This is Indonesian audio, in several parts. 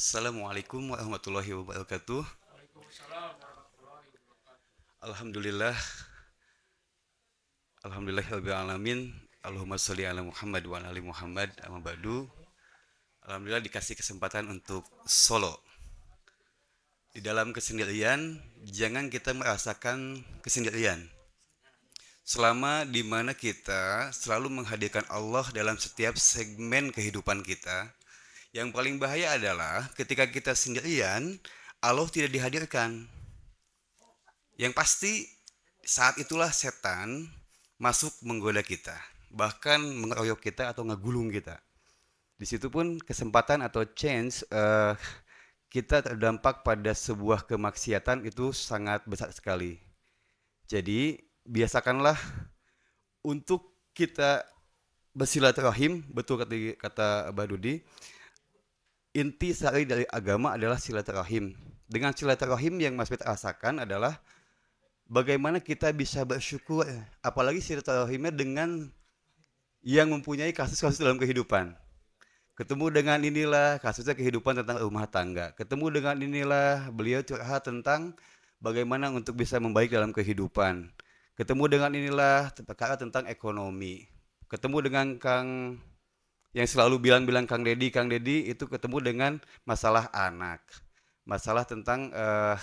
Assalamualaikum warahmatullahi wabarakatuh. Alhamdulillah, alhamdulillahirabbil alamin. Allahumma sholli ala Muhammad wa ala ali Muhammad. Amma ba'du. Alhamdulillah dikasih kesempatan untuk solo. Di dalam kesendirian, jangan kita merasakan kesendirian. Selama di mana kita selalu menghadirkan Allah dalam setiap segmen kehidupan kita, yang paling bahaya adalah ketika kita sendirian, Allah tidak dihadirkan. Yang pasti saat itulah setan masuk menggoda kita, bahkan mengeroyok kita atau ngegulung kita. Di situ pun kesempatan atau chance kita terdampak pada sebuah kemaksiatan itu sangat besar sekali. Jadi biasakanlah untuk kita bersilaturahim, betul kata Abah Dudi, inti sari dari agama adalah silaturahim. Dengan silaturahim yang Mas Fit rasakan adalah bagaimana kita bisa bersyukur, apalagi silaturahimnya dengan yang mempunyai kasus-kasus dalam kehidupan. Ketemu dengan inilah kasusnya kehidupan tentang rumah tangga. Ketemu dengan inilah beliau curhat tentang bagaimana untuk bisa membaik dalam kehidupan. Ketemu dengan inilah perkara tentang ekonomi. Ketemu dengan Kang yang selalu bilang-bilang Kang Dedi itu ketemu dengan masalah anak. Masalah tentang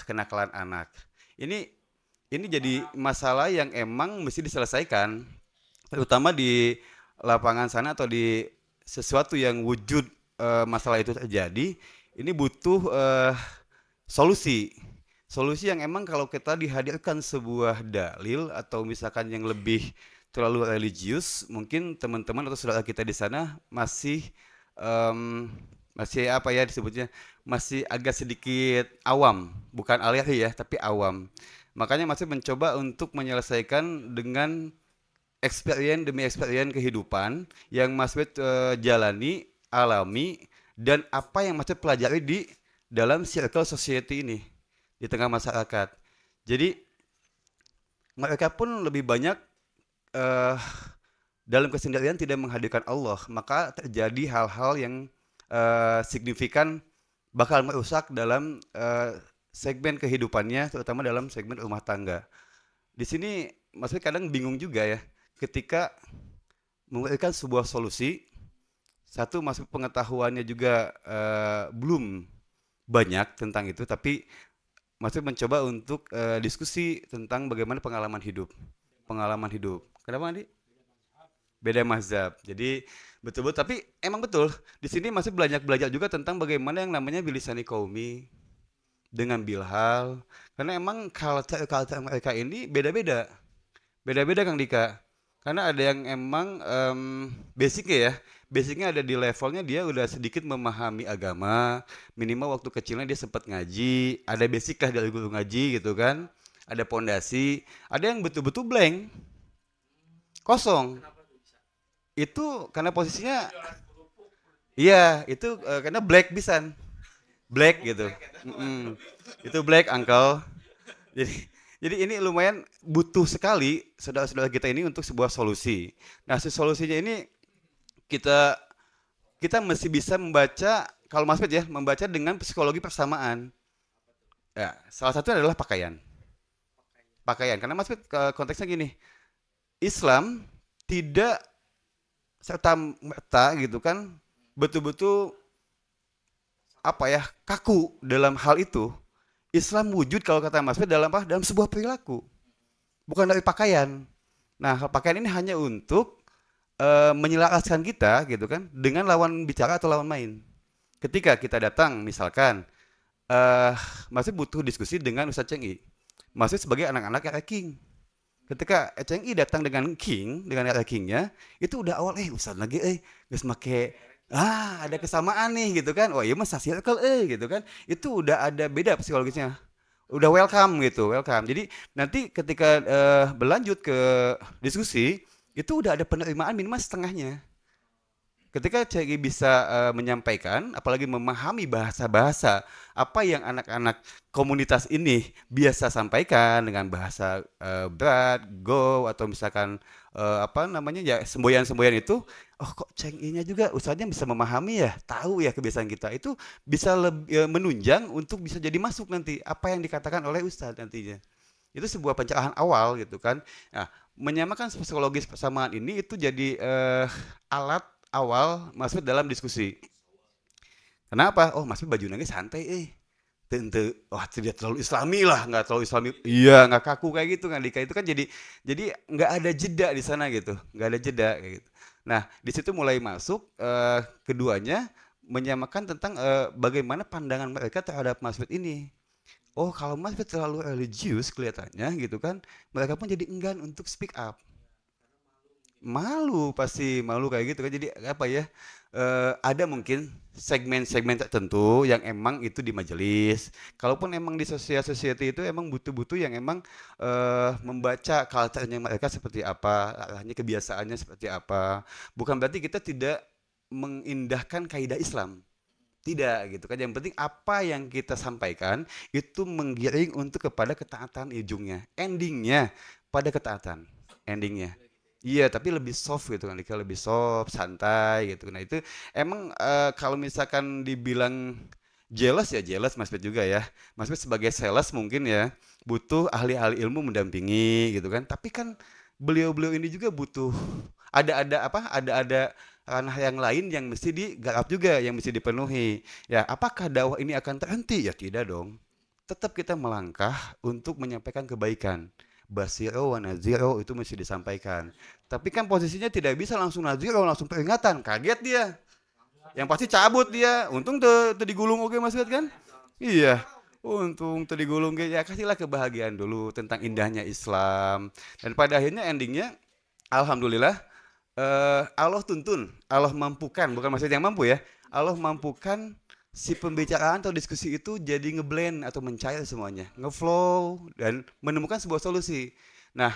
kenakalan anak. Ini jadi masalah yang emang mesti diselesaikan, terutama di lapangan sana atau di sesuatu yang wujud masalah itu terjadi. Ini butuh solusi. Solusi yang emang kalau kita dihadirkan sebuah dalil atau misalkan yang lebih terlalu religius, mungkin teman-teman atau saudara kita di sana masih apa ya disebutnya, masih agak sedikit awam, bukan alih ya, tapi awam. Makanya masih mencoba untuk menyelesaikan dengan experience demi experience kehidupan yang Mas Wid jalani, alami, dan apa yang Mas Wid pelajari di dalam circle society ini, di tengah masyarakat. Jadi mereka pun lebih banyak eh, dalam kesendirian tidak menghadirkan Allah, maka terjadi hal-hal yang signifikan bakal merusak dalam segmen kehidupannya, terutama dalam segmen rumah tangga. Di sini maksudnya kadang bingung juga ya, ketika memberikan sebuah solusi, satu masuk pengetahuannya juga belum banyak tentang itu, tapi masih mencoba untuk diskusi tentang bagaimana pengalaman hidup. Kenapa Andi? Beda mazhab. Jadi betul-betul, tapi emang betul di sini masih belajar juga tentang bagaimana yang namanya bilisani kaumi dengan Bilhal, karena emang culture mereka ini beda-beda Kang Dika, karena ada yang emang basicnya ya, basicnya ada di levelnya dia udah sedikit memahami agama, minimal waktu kecilnya dia sempat ngaji, ada basic lah dari guru ngaji gitu kan, ada pondasi. Ada yang betul-betul blank, kosong. Itu karena posisinya, iya itu karena black bisan, black gitu. Mm-mm. Itu black uncle. Jadi jadi ini lumayan butuh sekali saudara-saudara kita ini untuk sebuah solusi. Nah, si solusinya ini kita kita mesti bisa membaca, kalau Mas Pet ya, membaca dengan psikologi persamaan. Ya, salah satu adalah pakaian. Pakaian. Karena Mas Pet konteksnya gini, Islam tidak serta merta gitu kan betul-betul apa ya, kaku dalam hal itu. Islam wujud kalau kata Mas Fred dalam apa? Dalam sebuah perilaku, bukan dari pakaian. Nah, pakaian ini hanya untuk menyelaraskan kita gitu kan dengan lawan bicara atau lawan main. Ketika kita datang misalkan masih butuh diskusi dengan Ustadz Cengi. Masih sebagai anak-anak yang King. Ketika Cengi datang dengan King, dengan Kingnya, itu udah awal Ustadz lagi geus make ada kesamaan nih gitu kan. Oh iya mah circle gitu kan. Itu udah ada beda psikologisnya. Udah welcome gitu, welcome. Jadi nanti ketika berlanjut ke diskusi, itu udah ada penerimaan minimal setengahnya. Ketika cewek bisa menyampaikan, apalagi memahami bahasa-bahasa apa yang anak-anak komunitas ini biasa sampaikan dengan bahasa berat, go atau misalkan apa namanya ya semboyan-semboyan itu, oh kok cengengnya juga ustadznya bisa memahami ya, tahu ya kebiasaan kita itu bisa menunjang untuk bisa jadi masuk nanti apa yang dikatakan oleh ustadz nantinya. Itu sebuah pencerahan awal gitu kan. Nah, menyamakan psikologis persamaan ini itu jadi alat awal masuk dalam diskusi. Kenapa? Oh, Mas baju nangis santai Tentu, wah tidak terlalu islami lah, nggak terlalu islami. Iya, nggak kaku kayak gitu kan, Dika itu kan jadi nggak ada jeda di sana gitu, nggak ada jeda kayak gitu. Nah, di situ mulai masuk keduanya menyamakan tentang bagaimana pandangan mereka terhadap Masud ini. Oh, kalau Masud terlalu religius kelihatannya gitu kan, mereka pun jadi enggan untuk speak up. Malu, pasti malu kayak gitu kan. Jadi apa ya? Ada mungkin segmen-segmen tertentu yang emang itu di majelis. Kalaupun emang di sosial society itu emang butuh-butuh yang emang membaca culture-nya mereka seperti apa, arahnya kebiasaannya seperti apa. Bukan berarti kita tidak mengindahkan kaidah Islam. Tidak gitu kan. Yang penting apa yang kita sampaikan itu menggiring untuk kepada ketaatan ujungnya. Endingnya pada ketaatan. Endingnya. Iya, tapi lebih soft gitu kan, Dika, lebih soft, santai gitu. Nah, itu emang kalau misalkan dibilang jealous ya jealous Mas Pet juga ya. Mas Pet sebagai sales mungkin ya butuh ahli-ahli ilmu mendampingi gitu kan. Tapi kan beliau-beliau ini juga butuh ada apa? Ada ranah yang lain yang mesti digarap juga, yang mesti dipenuhi. Ya, apakah dakwah ini akan terhenti? Ya tidak dong. Tetap kita melangkah untuk menyampaikan kebaikan. Basiro wa naziro itu mesti disampaikan. Tapi kan posisinya tidak bisa langsung naziro, langsung peringatan. Kaget dia. Yang pasti cabut dia. Untung tuh digulung oke Mas Wid kan? Iya. Untung tuh digulung ya kasihlah kebahagiaan dulu tentang indahnya Islam. Dan pada akhirnya endingnya alhamdulillah Allah tuntun, Allah mampukan, bukan maksudnya yang mampu ya. Allah mampukan si pembicaraan atau diskusi itu jadi ngeblend atau mencair semuanya, ngeflow dan menemukan sebuah solusi. Nah,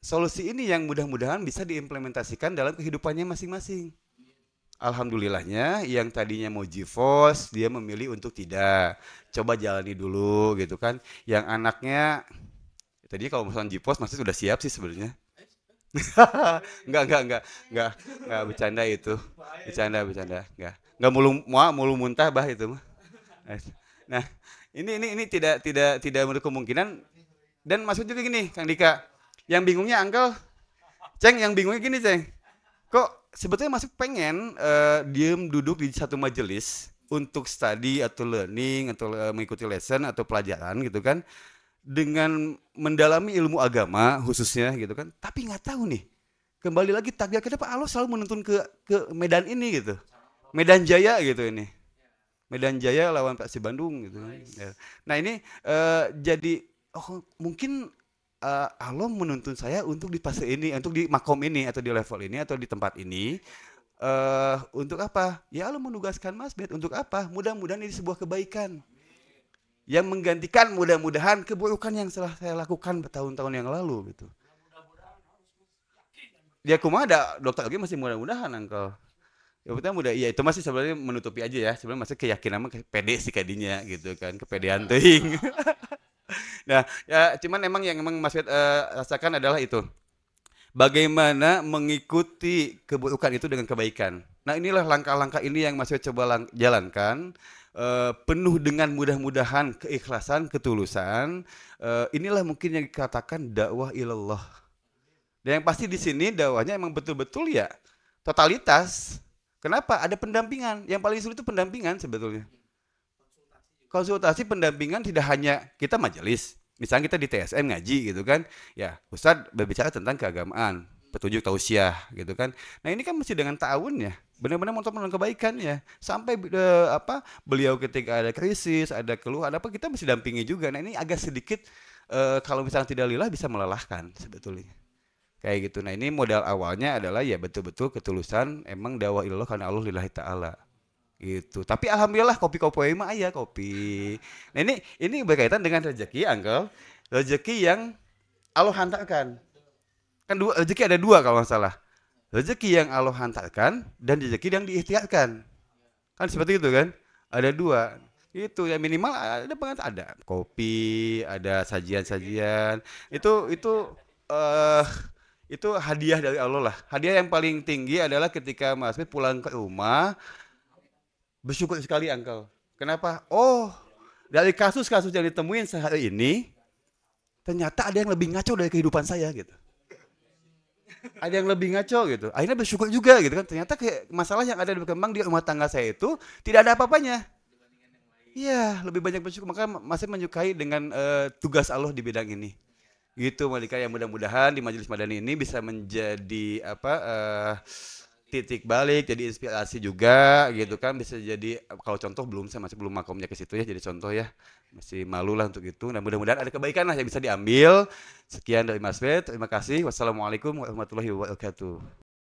solusi ini yang mudah-mudahan bisa diimplementasikan dalam kehidupannya masing-masing. Alhamdulillahnya yang tadinya mau GeForce dia memilih untuk tidak. Coba jalani dulu gitu kan. Yang anaknya tadi kalau misalnya GeForce masih sudah siap sih sebenarnya. Enggak, enggak bercanda itu. Bercanda, enggak mulu muntah bah itu mah. Nah, ini tidak menurut kemungkinan dan maksud juga gini, Kang Dika. Yang bingungnya Angkel, Ceng, yang bingungnya gini, Ceng. Kok sebetulnya masih pengen diem duduk di satu majelis untuk study atau learning atau mengikuti lesson atau pelajaran gitu kan dengan mendalami ilmu agama khususnya gitu kan tapi nggak tahu nih kembali lagi takdir kenapa Allah selalu menuntun ke medan ini gitu Medan Jaya gitu ini Medan Jaya lawan Persib Bandung gitu ya. Nah ini jadi oh mungkin Allah menuntun saya untuk di fase ini untuk di makom ini atau di level ini atau di tempat ini untuk apa ya Allah menugaskan Mas Bet untuk apa mudah-mudahan ini sebuah kebaikan yang menggantikan mudah-mudahan keburukan yang telah saya lakukan bertahun-tahun yang lalu gitu. Dia kumaha ada dokter lagi masih mudah-mudahan Angkel. Ya betul mudah iya itu masih sebenarnya menutupi aja ya. Sebenarnya masih keyakinan mah pede sih kadinya gitu kan, kepedean teuing. Nah, ya cuman yang emang Mas rasakan adalah itu. Bagaimana mengikuti keburukan itu dengan kebaikan. Nah, inilah langkah-langkah ini yang Mas coba jalankan penuh dengan mudah-mudahan keikhlasan, ketulusan. Inilah mungkin yang dikatakan dakwah ilallah. Dan yang pasti di sini dakwahnya emang betul-betul ya totalitas. Kenapa? Ada pendampingan. Yang paling sulit itu pendampingan sebetulnya. Konsultasi pendampingan tidak hanya kita majelis. Misalnya kita di TSM ngaji gitu kan. Ya, Ustadz berbicara tentang keagamaan, petunjuk tausiah gitu kan. Nah, ini kan mesti dengan ta'awun ya. Benar-benar untuk melakukan kebaikan ya. Sampai beliau ketika ada krisis, ada keluh, ada apa kita mesti dampingi juga. Nah, ini agak sedikit kalau misalnya tidak lillah bisa melelahkan sebetulnya. Kayak gitu. Nah, ini modal awalnya adalah ya betul-betul ketulusan emang dakwah ilallah karena Allah lillahi ta'ala. Gitu. Tapi alhamdulillah kopi-kopi mah ya kopi. Nah, ini berkaitan dengan rezeki, Uncle. Rezeki yang Allah hantarkan. Kan rezeki ada dua kalau nggak salah. rezeki yang Allah hantarkan dan rezeki yang diikhtiarkan. Kan seperti itu kan? Ada dua. Itu ya minimal ada pengantar, ada kopi, ada sajian-sajian. Itu eh itu hadiah dari Allah lah. Hadiah yang paling tinggi adalah ketika Mas Fit pulang ke rumah, bersyukur sekali engkau. Kenapa? Oh, dari kasus-kasus yang ditemuin sehari ini, ternyata ada yang lebih ngaco dari kehidupan saya gitu. Ada yang lebih ngaco gitu. Akhirnya bersyukur juga gitu kan. Ternyata kayak masalah yang ada berkembang di rumah tangga saya itu tidak ada apa-apanya. Iya, lebih banyak bersyukur. Maka masih menyukai dengan tugas Allah di bidang ini. Gitu Malika, yang mudah-mudahan di Majelis Madani ini bisa menjadi apa titik balik, jadi inspirasi juga gitu kan, bisa jadi kalau contoh belum, saya masih belum makomnya ke situ ya, jadi contoh ya, masih malu lah untuk itu. Nah mudah-mudahan ada kebaikan lah yang bisa diambil. Sekian dari Mas Fred, terima kasih. Wassalamualaikum warahmatullahi wabarakatuh.